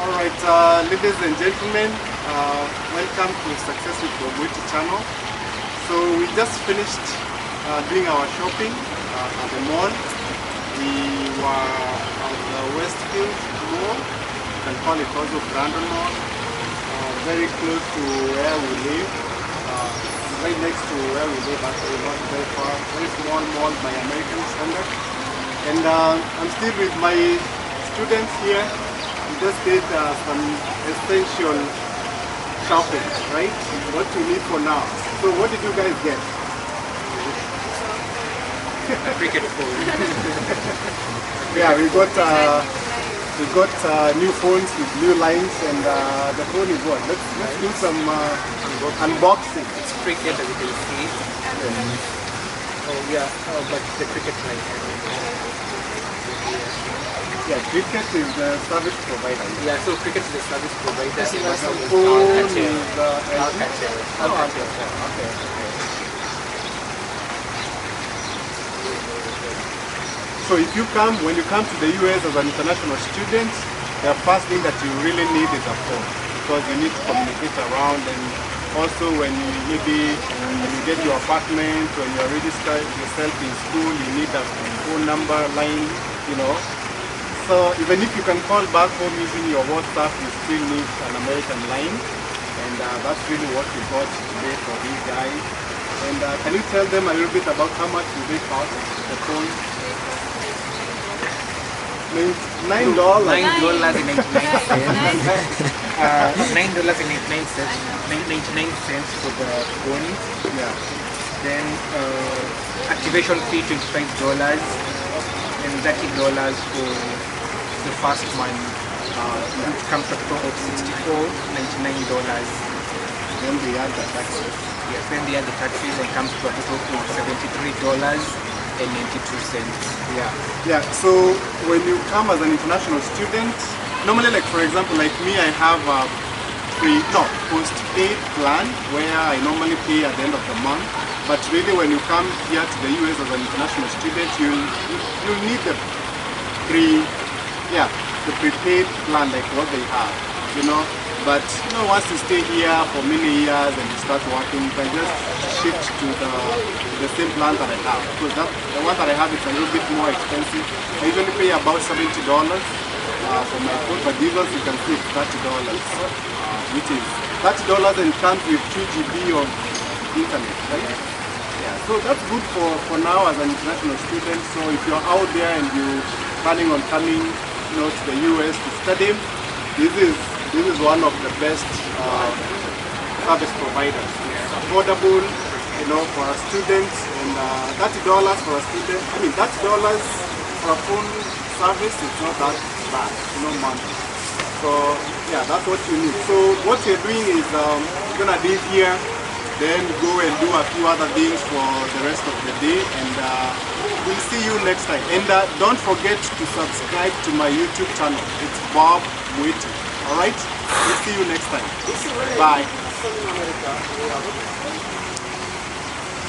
Alright, ladies and gentlemen, welcome to Success with Bobwiti channel. So we just finished doing our shopping at the mall. We were at the Westfield Mall, you can call it also Brandon Mall, very close to where we live, right next to where we live, actually not very far, very small mall by American standard. And I'm still with my students here. We just did some essential shopping, right? What you need for now. So what did you guys get? Cricket phone. Yeah, we got new phones with new lines, and the phone is what? Let's do some unboxing. It's cricket, as you can see. Oh yeah, but the cricket line. Yeah, cricket is the service provider. Yeah, so cricket is the service provider. The phone is okay. So if you come, when you come to the US as an international student, the first thing that you really need is a phone, because you need to communicate around, and also when you maybe when you get your apartment, when you already start yourself in school, you need a phone number line, you know. So even if you can call back home using your WhatsApp, you still need an American line, and that's really what we got today for these guys. And can you tell them a little bit about how much you they cost the phone? $9. $9.99. $9.99 for the phone. Yeah. Then activation fee $25, and $30 for the first one. It comes to a total of $64.99. Then we add the taxes. Yes, then they add the taxes and comes to a total of $73.92. Yeah, so when you come as an international student, normally, like for example, like me, I have a post-paid plan where I normally pay at the end of the month. But really, when you come here to the US as an international student, you need the prepaid plan, like what they have, you know. But you know, once you stay here for many years and you start working, you can just shift to the same plan that I have. Because the one that I have is a little bit more expensive. I usually pay about $70 for my phone, but these ones you can see it's $30, which is $30 and comes with 2 GB of internet, right? Yeah, so that's good for now as an international student. So if you're out there and you're planning on coming, you know, to the US to study, this is one of the best service providers. It's affordable, you know, for a student, and $30 for a student. I mean, $30 for a phone service is not that bad, you know, monthly. So yeah, that's what you need. So what you're doing is you're gonna leave here, then go and do a few other things for the rest of the day, and we'll see you next time. And don't forget to subscribe to my YouTube channel. It's Bob Waiting. Alright? We'll see you next time. Bye.